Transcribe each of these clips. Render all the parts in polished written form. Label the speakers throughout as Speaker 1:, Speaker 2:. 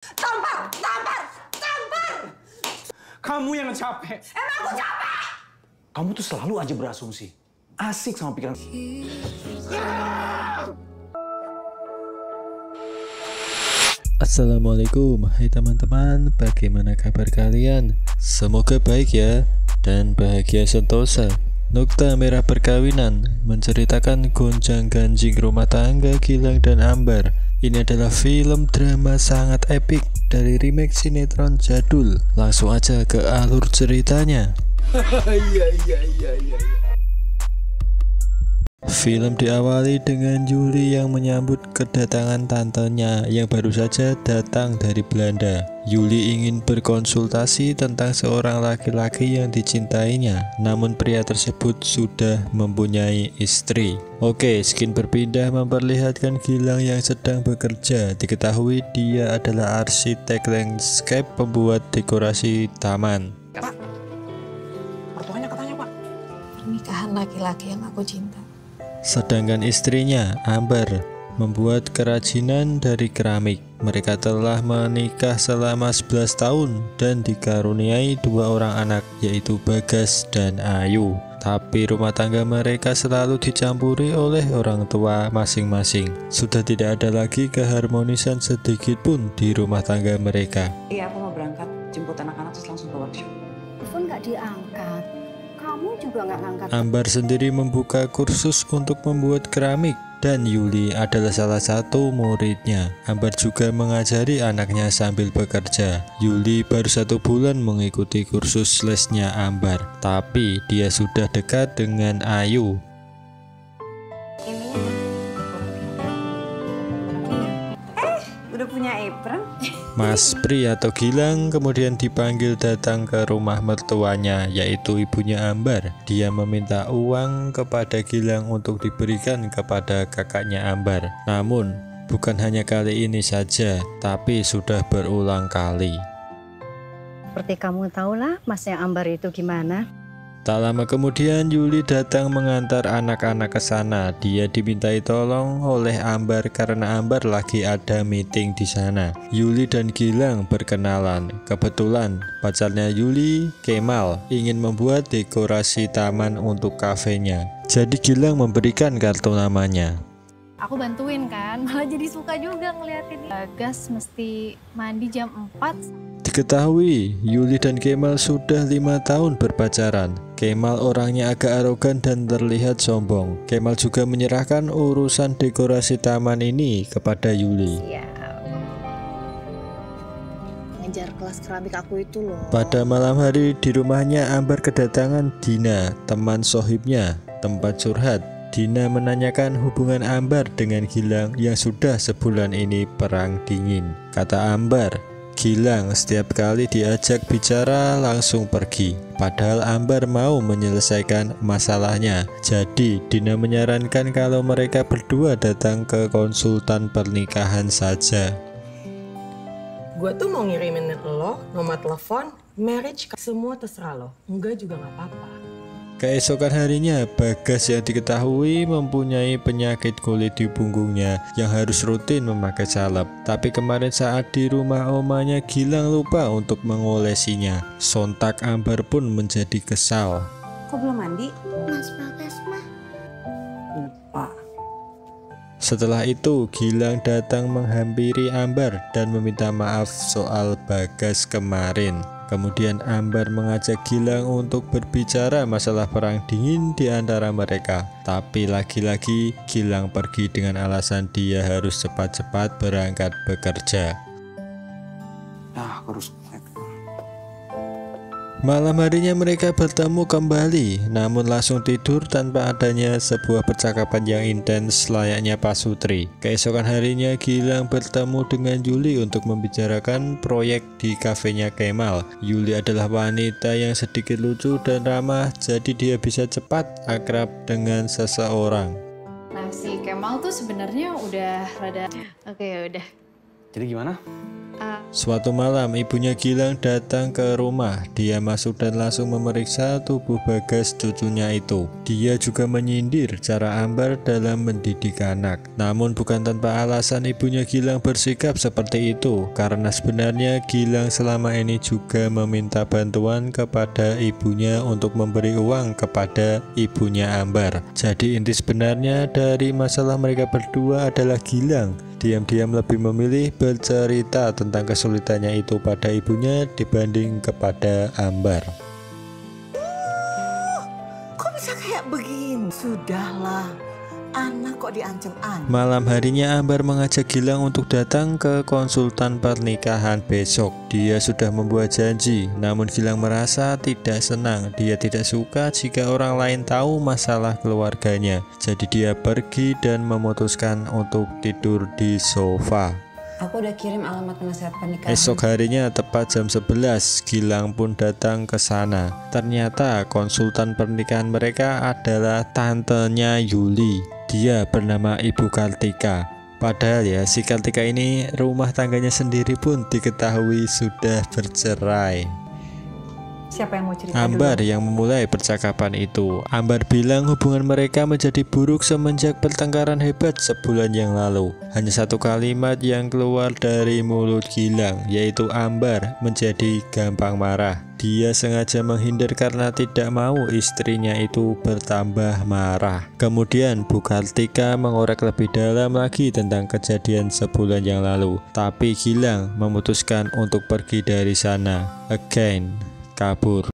Speaker 1: Tampar! Tampar! Tampar!
Speaker 2: Kamu yang capek.
Speaker 1: Emang aku capek?
Speaker 2: Kamu tuh selalu aja berasumsi. Asik sama pikiran.
Speaker 3: Assalamualaikum, hai teman-teman, bagaimana kabar kalian? Semoga baik ya, dan bahagia sentosa. Nokta Merah Perkawinan menceritakan gonjang-ganjing rumah tangga Gilang dan Ambar. Ini adalah film drama sangat epik dari remake sinetron jadul. Langsung aja ke alur ceritanya. Film diawali dengan Yuli yang menyambut kedatangan tantenya yang baru saja datang dari Belanda. Yuli ingin berkonsultasi tentang seorang laki-laki yang dicintainya, namun pria tersebut sudah mempunyai istri. Oke, skin berpindah memperlihatkan Gilang yang sedang bekerja. Diketahui dia adalah arsitek landscape pembuat dekorasi taman.
Speaker 2: Pak, mertuanya katanya Pak.
Speaker 4: Pernikahan laki-laki yang aku cinta.
Speaker 3: Sedangkan istrinya, Ambar, membuat kerajinan dari keramik. Mereka telah menikah selama 11 tahun dan dikaruniai 2 orang anak, yaitu Bagas dan Ayu. Tapi rumah tangga mereka selalu dicampuri oleh orang tua masing-masing. Sudah tidak ada lagi keharmonisan sedikit pun di rumah tangga mereka.
Speaker 1: Iya, aku mau berangkat jemput anak-anak terus langsung ke workshop.
Speaker 4: Telepon nggak diangkat. Kamu juga nggak ngangkat.
Speaker 3: Ambar sendiri membuka kursus untuk membuat keramik dan Yuli adalah salah satu muridnya. Ambar juga mengajari anaknya sambil bekerja. Yuli baru 1 bulan mengikuti kursus lesnya Ambar, tapi dia sudah dekat dengan Ayu.
Speaker 1: Udah punya apron?
Speaker 3: Mas Pri atau Gilang kemudian dipanggil datang ke rumah mertuanya, yaitu ibunya Ambar. Dia meminta uang kepada Gilang untuk diberikan kepada kakaknya Ambar. Namun bukan hanya kali ini saja, tapi sudah berulang kali.
Speaker 4: Seperti kamu tahulah masnya Ambar itu gimana.
Speaker 3: Tak lama kemudian Yuli datang mengantar anak-anak ke sana. Dia dimintai tolong oleh Ambar karena Ambar lagi ada meeting di sana. Yuli dan Gilang berkenalan. Kebetulan pacarnya Yuli, Kemal, ingin membuat dekorasi taman untuk kafenya. Jadi Gilang memberikan kartu namanya.
Speaker 5: Aku bantuin kan, malah jadi suka juga ngeliatin. Bagas mesti mandi jam 4.
Speaker 3: Diketahui Yuli dan Kemal sudah 5 tahun berpacaran. Kemal orangnya agak arogan dan terlihat sombong. Kemal juga menyerahkan urusan dekorasi taman ini kepada Yuli.
Speaker 4: Ya. Ngajar kelas keramik aku itu loh.
Speaker 3: Pada malam hari di rumahnya Ambar kedatangan Dina, teman sohibnya, tempat curhat. Dina menanyakan hubungan Ambar dengan Gilang yang sudah sebulan ini perang dingin. Kata Ambar, Gilang setiap kali diajak bicara langsung pergi. Padahal Ambar mau menyelesaikan masalahnya. Jadi Dina menyarankan kalau mereka berdua datang ke konsultan pernikahan saja.
Speaker 6: Gue tuh mau ngirimin lo nomor telepon, marriage, semua terserah lo. Enggak juga gak apa-apa.
Speaker 3: Keesokan harinya, Bagas yang diketahui mempunyai penyakit kulit di punggungnya yang harus rutin memakai salep. Tapi kemarin saat di rumah omanya, Gilang lupa untuk mengolesinya. Sontak Ambar pun menjadi kesal.
Speaker 1: Kok belum mandi?
Speaker 4: Mas Bagas mah.
Speaker 1: Lupa.
Speaker 3: Setelah itu, Gilang datang menghampiri Ambar dan meminta maaf soal Bagas kemarin. Kemudian Ambar mengajak Gilang untuk berbicara masalah perang dingin di antara mereka. Tapi lagi-lagi Gilang pergi dengan alasan dia harus cepat-cepat berangkat bekerja.
Speaker 2: Nah, aku harus.
Speaker 3: Malam harinya mereka bertemu kembali, namun langsung tidur tanpa adanya sebuah percakapan yang intens layaknya pasutri. Keesokan harinya Gilang bertemu dengan Yuli untuk membicarakan proyek di kafenya Kemal. Yuli adalah wanita yang sedikit lucu dan ramah, jadi dia bisa cepat akrab dengan seseorang.
Speaker 5: Nah, si Kemal tuh sebenarnya udah rada... Oke, udah.
Speaker 2: Jadi gimana?
Speaker 3: Suatu malam ibunya Gilang datang ke rumah. Dia masuk dan langsung memeriksa tubuh Bagas cucunya itu. Dia juga menyindir cara Ambar dalam mendidik anak. Namun bukan tanpa alasan ibunya Gilang bersikap seperti itu, karena sebenarnya Gilang selama ini juga meminta bantuan kepada ibunya untuk memberi uang kepada ibunya Ambar. Jadi inti sebenarnya dari masalah mereka berdua adalah Gilang diam-diam lebih memilih bercerita tentang kesulitannya itu pada ibunya dibanding kepada Ambar.
Speaker 7: Kok bisa kayak begini? Sudahlah, anak kok diancam-ancam.
Speaker 3: Malam harinya Ambar mengajak Gilang untuk datang ke konsultan pernikahan besok. Dia sudah membuat janji, namun Gilang merasa tidak senang. Dia tidak suka jika orang lain tahu masalah keluarganya. Jadi dia pergi dan memutuskan untuk tidur di sofa.
Speaker 1: Aku udah kirim alamat penasehat pernikahan.
Speaker 3: Esok harinya tepat jam 11, Gilang pun datang ke sana. Ternyata konsultan pernikahan mereka adalah tantenya Yuli. Dia bernama Ibu Kartika. Padahal ya si Kartika ini rumah tangganya sendiri pun diketahui sudah bercerai.
Speaker 7: Siapa yang mau cerita
Speaker 3: Ambar
Speaker 7: dulu?
Speaker 3: yang memulai percakapan itu. Ambar bilang hubungan mereka menjadi buruk semenjak pertengkaran hebat sebulan yang lalu. Hanya satu kalimat yang keluar dari mulut Gilang, yaitu Ambar menjadi gampang marah. Dia sengaja menghindar karena tidak mau istrinya itu bertambah marah. Kemudian Bu Kartika mengorek lebih dalam lagi tentang kejadian sebulan yang lalu. Tapi Gilang memutuskan untuk pergi dari sana. Again, kabur.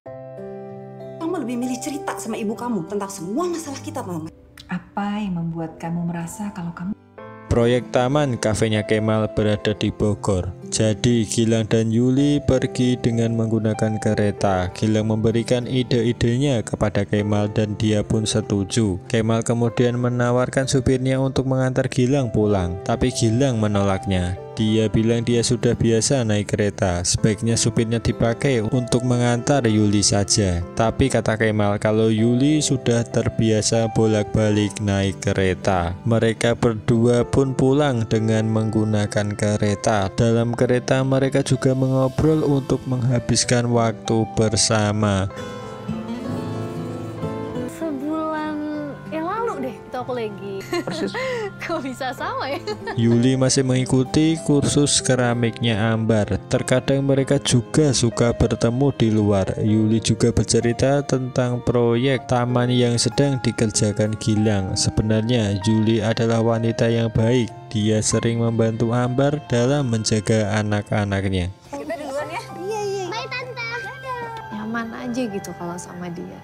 Speaker 1: Kamu lebih milih cerita sama ibu kamu tentang semua masalah kita, Mama.
Speaker 8: Apa yang membuat kamu merasa kalau kamu...
Speaker 3: Proyek taman kafenya Kemal berada di Bogor. Jadi Gilang dan Yuli pergi dengan menggunakan kereta. Gilang memberikan ide-idenya kepada Kemal dan dia pun setuju. Kemal kemudian menawarkan supirnya untuk mengantar Gilang pulang, tapi Gilang menolaknya. Dia bilang dia sudah biasa naik kereta, sebaiknya supirnya dipakai untuk mengantar Yuli saja. Tapi kata Kemal kalau Yuli sudah terbiasa bolak-balik naik kereta. Mereka berdua pun pulang dengan menggunakan kereta. Dalam kereta mereka juga mengobrol untuk menghabiskan waktu bersama.
Speaker 5: Sebulan yang lalu deh itu aku lagi.
Speaker 2: Persis.
Speaker 5: Kok bisa sama ya?
Speaker 3: Yuli masih mengikuti kursus keramiknya Ambar. Terkadang mereka juga suka bertemu di luar. Yuli juga bercerita tentang proyek taman yang sedang dikerjakan Gilang. Sebenarnya Yuli adalah wanita yang baik. Dia sering membantu Ambar dalam menjaga anak-anaknya.
Speaker 1: Kita duluan ya.
Speaker 5: Bye Tante. Nyaman aja gitu kalau sama dia.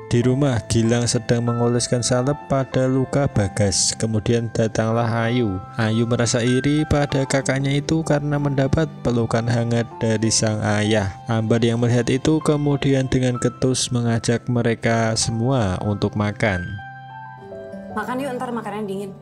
Speaker 3: Di rumah, Gilang sedang mengoleskan salep pada luka Bagas. Kemudian datanglah Ayu. Ayu merasa iri pada kakaknya itu karena mendapat pelukan hangat dari sang ayah. Ambar yang melihat itu kemudian dengan ketus mengajak mereka semua untuk makan.
Speaker 1: Makan yuk, ntar makanannya dingin.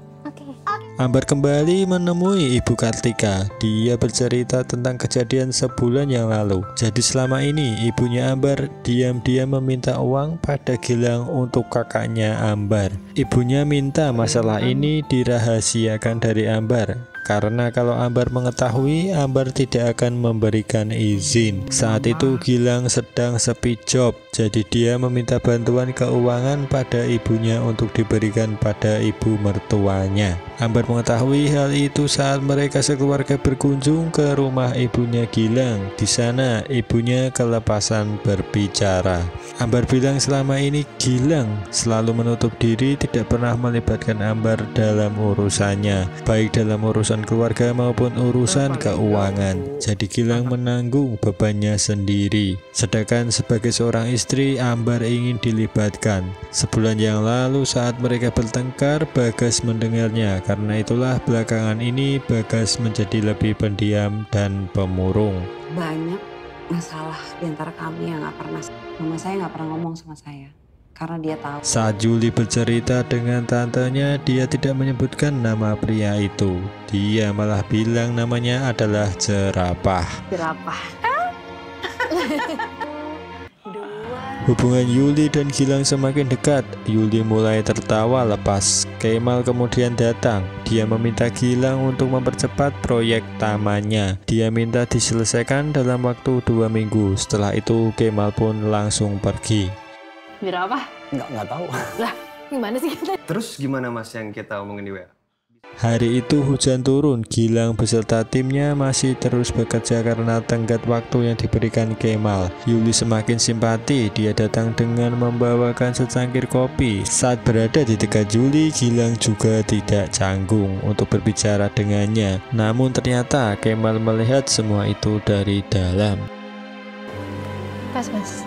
Speaker 3: Ambar kembali menemui Ibu Kartika. Dia bercerita tentang kejadian sebulan yang lalu. Jadi selama ini ibunya Ambar diam-diam meminta uang pada Gilang untuk kakaknya Ambar. Ibunya minta masalah ini dirahasiakan dari Ambar, karena kalau Ambar mengetahui, Ambar tidak akan memberikan izin. Saat itu Gilang sedang sepi job, jadi dia meminta bantuan keuangan pada ibunya untuk diberikan pada ibu mertuanya. Ambar mengetahui hal itu saat mereka sekeluarga berkunjung ke rumah ibunya Gilang. Di sana ibunya kelepasan berbicara. Ambar bilang selama ini Gilang selalu menutup diri, tidak pernah melibatkan Ambar dalam urusannya, baik dalam urusan keluarga maupun urusan keuangan. Jadi Gilang menanggung bebannya sendiri. Sedangkan sebagai seorang istri, Ambar ingin dilibatkan. Sebulan yang lalu saat mereka bertengkar, Bagas mendengarnya. Karena itulah belakangan ini Bagas menjadi lebih pendiam dan pemurung.
Speaker 1: Banyak masalah di antara kami yang gak pernah, mama saya gak pernah ngomong sama saya. Karena dia tahu.
Speaker 3: Saat Yuli bercerita dengan tantenya, dia tidak menyebutkan nama pria itu. Dia malah bilang namanya adalah Jerapah.
Speaker 1: Jerapah. 2
Speaker 3: Hubungan Yuli dan Gilang semakin dekat. Yuli mulai tertawa lepas. Kemal kemudian datang. Dia meminta Gilang untuk mempercepat proyek tamannya. Dia minta diselesaikan dalam waktu 2 minggu. Setelah itu Kemal pun langsung pergi.
Speaker 5: Bira apa?
Speaker 2: Nggak tahu.
Speaker 5: Lah, gimana sih kita?
Speaker 9: Terus gimana Mas yang kita omongin di WA?
Speaker 3: Hari itu hujan turun. Gilang beserta timnya masih terus bekerja karena tenggat waktu yang diberikan Kemal. Yuli semakin simpati. Dia datang dengan membawakan secangkir kopi. Saat berada di dekat Yuli, Gilang juga tidak canggung untuk berbicara dengannya. Namun ternyata Kemal melihat semua itu dari dalam.
Speaker 5: Pas, Mas.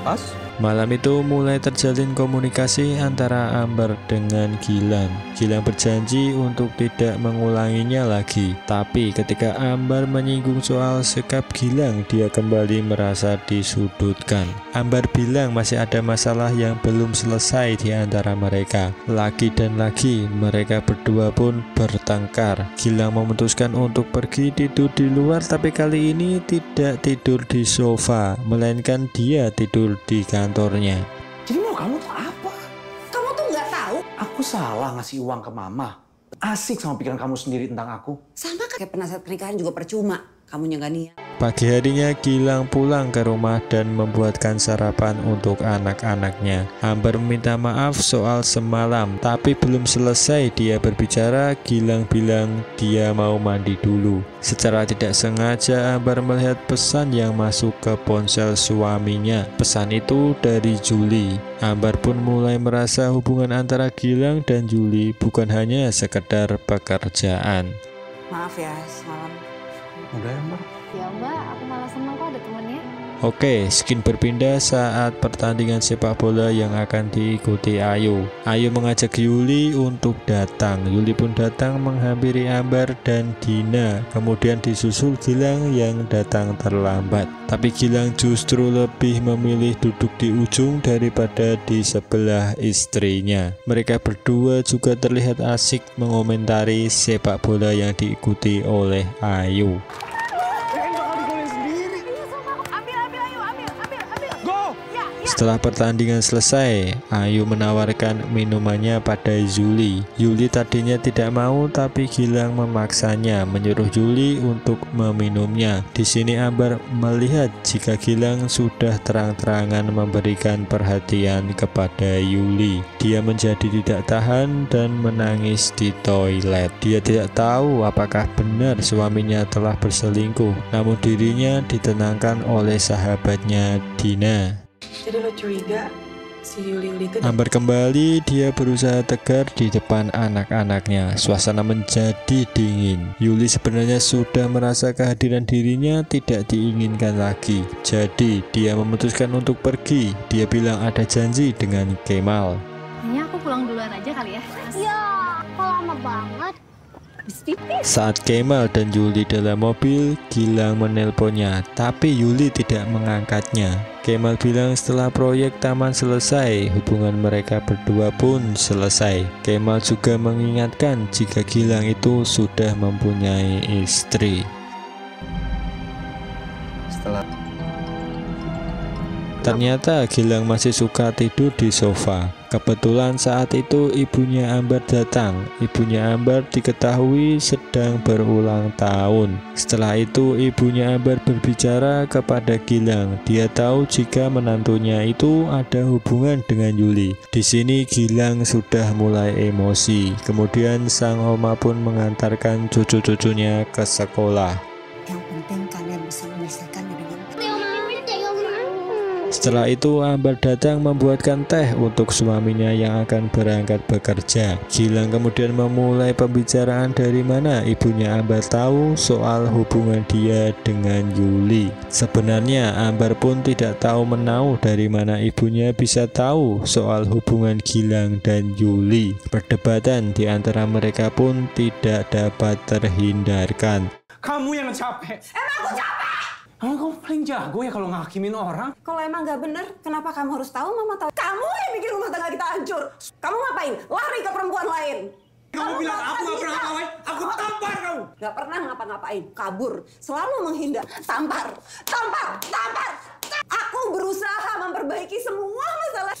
Speaker 9: Pas?
Speaker 3: Malam itu mulai terjalin komunikasi antara Ambar dengan Gilang. Gilang berjanji untuk tidak mengulanginya lagi. Tapi ketika Ambar menyinggung soal sikap Gilang, dia kembali merasa disudutkan. Ambar bilang masih ada masalah yang belum selesai di antara mereka. Lagi dan lagi mereka berdua pun bertengkar. Gilang memutuskan untuk pergi tidur di luar, tapi kali ini tidak tidur di sofa, melainkan dia tidur di kantornya.
Speaker 2: Jadi mau kamu tuh apa?
Speaker 1: Kamu tuh nggak tahu?
Speaker 2: Aku salah ngasih uang ke mama. Asik sama pikiran kamu sendiri tentang aku.
Speaker 1: Sama kayak penasihat pernikahan juga percuma. Kamunya nggak niat.
Speaker 3: Pagi harinya Gilang pulang ke rumah dan membuatkan sarapan untuk anak-anaknya. Ambar meminta maaf soal semalam, tapi belum selesai dia berbicara, Gilang bilang dia mau mandi dulu. Secara tidak sengaja Ambar melihat pesan yang masuk ke ponsel suaminya. Pesan itu dari Juli. Ambar pun mulai merasa hubungan antara Gilang dan Juli bukan hanya sekedar pekerjaan.
Speaker 1: Maaf ya semalam.
Speaker 2: Udah ya, Mbak.
Speaker 5: Ya Mbak, aku malah senang kok ada temennya.
Speaker 3: Oke, skin berpindah saat pertandingan sepak bola yang akan diikuti Ayu. Ayu mengajak Yuli untuk datang. Yuli pun datang menghampiri Ambar dan Dina. Kemudian disusul Gilang yang datang terlambat. Tapi Gilang justru lebih memilih duduk di ujung daripada di sebelah istrinya. Mereka berdua juga terlihat asik mengomentari sepak bola yang diikuti oleh Ayu. Setelah pertandingan selesai, Ayu menawarkan minumannya pada Yuli. Yuli tadinya tidak mau, tapi Gilang memaksanya, menyuruh Yuli untuk meminumnya. Di sini Ambar melihat jika Gilang sudah terang-terangan memberikan perhatian kepada Yuli. Dia menjadi tidak tahan dan menangis di toilet. Dia tidak tahu apakah benar suaminya telah berselingkuh, namun dirinya ditenangkan oleh sahabatnya Dina.
Speaker 6: Jadi lo curiga si Yuli itu...
Speaker 3: Ambar kembali, dia berusaha tegar di depan anak-anaknya. Suasana menjadi dingin. Yuli sebenarnya sudah merasa kehadiran dirinya tidak diinginkan lagi. Jadi dia memutuskan untuk pergi. Dia bilang ada janji dengan Kemal.
Speaker 5: Kayaknya aku pulang duluan aja kali ya.
Speaker 10: Ya, kok lama banget.
Speaker 3: Saat Kemal dan Yuli dalam mobil, Gilang menelponnya, tapi Yuli tidak mengangkatnya. Kemal bilang setelah proyek taman selesai, hubungan mereka berdua pun selesai. Kemal juga mengingatkan jika Gilang itu sudah mempunyai istri. Ternyata Gilang masih suka tidur di sofa. Kebetulan saat itu ibunya Ambar datang. Ibunya Ambar diketahui sedang berulang tahun. Setelah itu ibunya Ambar berbicara kepada Gilang. Dia tahu jika menantunya itu ada hubungan dengan Yuli. Di sini Gilang sudah mulai emosi. Kemudian sang oma pun mengantarkan cucu-cucunya ke sekolah.
Speaker 4: Yang penting kalian bisa menyelesaikannya dengan
Speaker 3: Setelah itu Ambar datang membuatkan teh untuk suaminya yang akan berangkat bekerja. Gilang kemudian memulai pembicaraan dari mana ibunya Ambar tahu soal hubungan dia dengan Yuli. Sebenarnya Ambar pun tidak tahu menau dari mana ibunya bisa tahu soal hubungan Gilang dan Yuli. Perdebatan di antara mereka pun tidak dapat terhindarkan.
Speaker 2: Kamu yang capek.
Speaker 1: Emang aku capek?
Speaker 2: Kamu paling jago ya kalau ngakimin orang.
Speaker 1: Kalau emang nggak bener, kenapa kamu harus tahu? Mama tahu. Kamu yang bikin rumah tangga kita hancur. Kamu ngapain? Lari ke perempuan lain.
Speaker 2: Kamu bilang aku nggak pernah ngapain. Aku tampar kamu.
Speaker 1: Nggak pernah ngapa-ngapain. Kabur. Selalu menghindar. Tampar. Tampar. Tampar. Aku
Speaker 7: kamu berusaha memperbaiki semua masalah.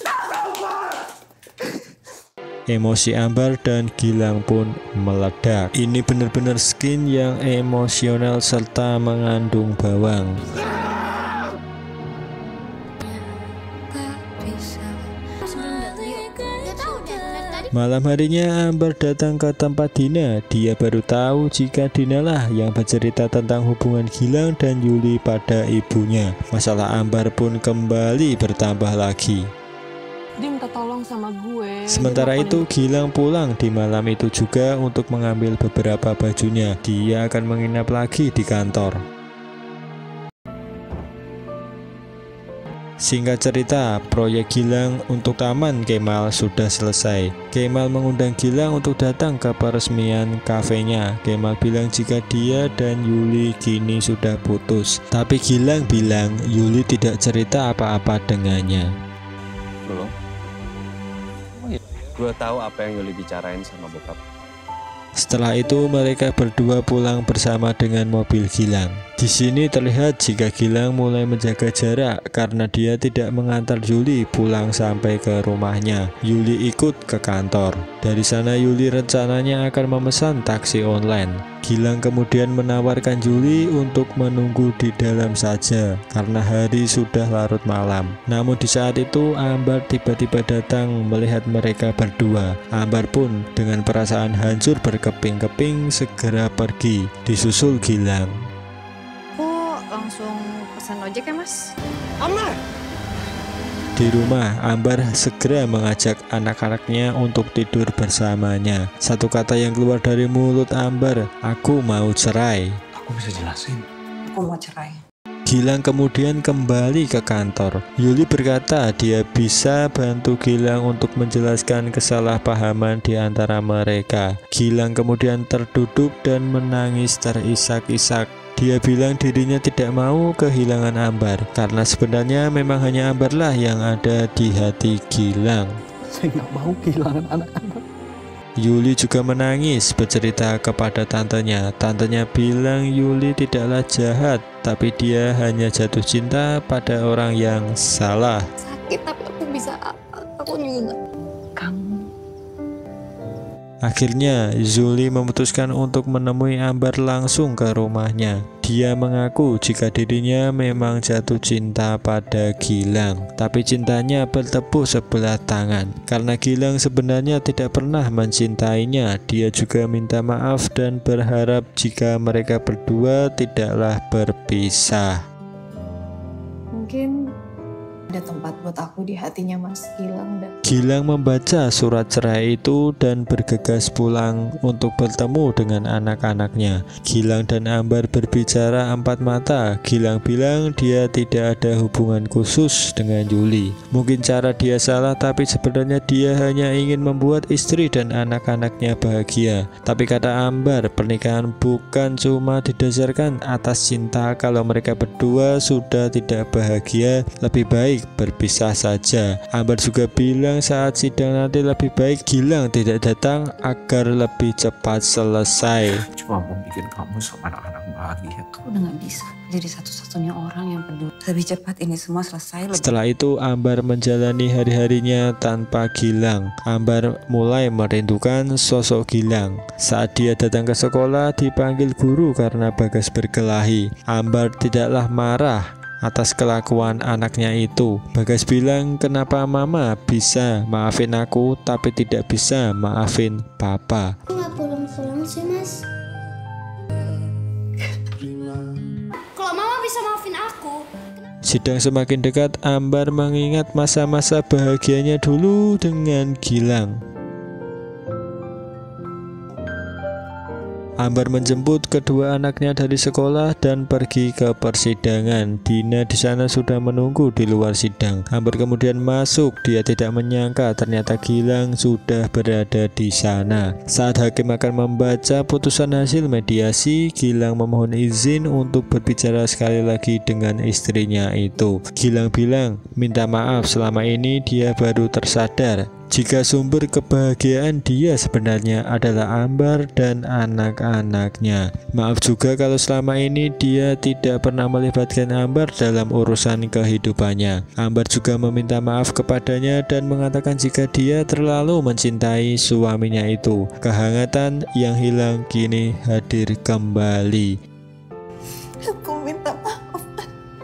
Speaker 3: Emosi Ambar dan Gilang pun meledak. Ini benar-benar skin yang emosional serta mengandung bawang. Malam harinya Ambar datang ke tempat Dina. Dia baru tahu jika Dina lah yang bercerita tentang hubungan Gilang dan Yuli pada ibunya. Masalah Ambar pun kembali bertambah lagi.
Speaker 6: Dia minta tolong sama gue.
Speaker 3: Sementara itu Gilang pulang di malam itu juga untuk mengambil beberapa bajunya. Dia akan menginap lagi di kantor. Singkat cerita, proyek Gilang untuk Taman Kemal sudah selesai. Kemal mengundang Gilang untuk datang ke peresmian kafenya. Kemal bilang jika dia dan Yuli kini sudah putus. Tapi Gilang bilang Yuli tidak cerita apa-apa dengannya.
Speaker 9: Belum. Oh iya, gue tahu apa yang Yuli bicarain sama bokap.
Speaker 3: Setelah itu mereka berdua pulang bersama dengan mobil Gilang. Di sini terlihat jika Gilang mulai menjaga jarak karena dia tidak mengantar Yuli pulang sampai ke rumahnya. Yuli ikut ke kantor. Dari sana Yuli rencananya akan memesan taksi online. Gilang kemudian menawarkan Yuli untuk menunggu di dalam saja karena hari sudah larut malam. Namun di saat itu Ambar tiba-tiba datang melihat mereka berdua. Ambar pun dengan perasaan hancur berkeping-keping segera pergi, disusul Gilang.
Speaker 5: Aku langsung pesan ojek ya mas.
Speaker 6: Ambar!
Speaker 3: Di rumah, Ambar segera mengajak anak-anaknya untuk tidur bersamanya. Satu kata yang keluar dari mulut Ambar, "Aku mau cerai."
Speaker 2: Aku bisa jelasin.
Speaker 1: Aku mau cerai.
Speaker 3: Gilang kemudian kembali ke kantor. Yuli berkata dia bisa bantu Gilang untuk menjelaskan kesalahpahaman di antara mereka. Gilang kemudian terduduk dan menangis terisak-isak. Dia bilang dirinya tidak mau kehilangan Ambar karena sebenarnya memang hanya Ambarlah yang ada di hati Gilang.
Speaker 2: Saya nggak mau kehilangan anak-anak.
Speaker 3: Yuli juga menangis bercerita kepada tantenya. Tantenya bilang Yuli tidaklah jahat, tapi dia hanya jatuh cinta pada orang yang salah.
Speaker 5: Sakit tapi aku bisa, aku juga.
Speaker 8: Kamu
Speaker 3: Akhirnya Yuli memutuskan untuk menemui Ambar langsung ke rumahnya. Dia mengaku jika dirinya memang jatuh cinta pada Gilang, tapi cintanya bertepuk sebelah tangan. Karena Gilang sebenarnya tidak pernah mencintainya, dia juga minta maaf dan berharap jika mereka berdua tidaklah berpisah.
Speaker 8: mungkin ada tempat buat aku di hatinya Mas Gilang dan
Speaker 3: Gilang membaca surat cerai itu dan bergegas pulang untuk bertemu dengan anak-anaknya. Gilang dan Ambar berbicara empat mata. Gilang bilang dia tidak ada hubungan khusus dengan Yuli. Mungkin cara dia salah, tapi sebenarnya dia hanya ingin membuat istri dan anak-anaknya bahagia. Tapi kata Ambar, pernikahan bukan cuma didasarkan atas cinta. Kalau mereka berdua sudah tidak bahagia, lebih baik berpisah saja. Ambar juga bilang saat sidang nanti lebih baik Gilang tidak datang agar lebih cepat selesai.
Speaker 2: Cuma mau bikin kamu sama anak-anak bahagia.
Speaker 1: Aku udah gak bisa jadi satu-satunya orang yang peduli. Lebih cepat ini semua selesai.
Speaker 3: Setelah itu Ambar menjalani hari-harinya tanpa Gilang. Ambar mulai merindukan sosok Gilang. Saat dia datang ke sekolah dipanggil guru karena Bagas berkelahi. Ambar tidaklah marah atas kelakuan anaknya itu. Bagas bilang, kenapa mama bisa maafin aku tapi tidak bisa maafin papa?
Speaker 10: Aku nggak pulang-pulang sih mas. Kalau mama bisa maafin aku.
Speaker 3: Sidang semakin dekat, Ambar mengingat masa-masa bahagianya dulu dengan Gilang. Ambar menjemput kedua anaknya dari sekolah dan pergi ke persidangan. Dina di sana sudah menunggu di luar sidang. Ambar kemudian masuk. Dia tidak menyangka ternyata Gilang sudah berada di sana. Saat hakim akan membaca putusan hasil mediasi, Gilang memohon izin untuk berbicara sekali lagi dengan istrinya itu. Gilang bilang minta maaf selama ini dia baru tersadar jika sumber kebahagiaan dia sebenarnya adalah Ambar dan anak-anaknya. Maaf juga kalau selama ini dia tidak pernah melibatkan Ambar dalam urusan kehidupannya. Ambar juga meminta maaf kepadanya dan mengatakan jika dia terlalu mencintai suaminya itu. Kehangatan yang hilang kini hadir kembali.
Speaker 7: Aku minta maaf.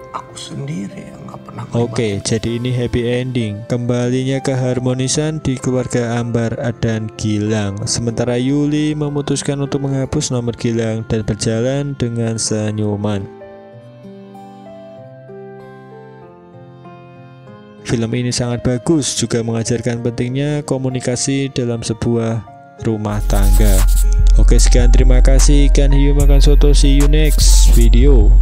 Speaker 2: Aku sendiri yang nggak pernah.
Speaker 3: Oke, jadi ini happy ending. Kembalinya keharmonisan di keluarga Ambar dan Gilang. Sementara Yuli memutuskan untuk menghapus nomor Gilang dan berjalan dengan senyuman. Film ini sangat bagus, juga mengajarkan pentingnya komunikasi dalam sebuah rumah tangga. Oke, sekian, terima kasih. Ikan hiu makan soto, see you next video.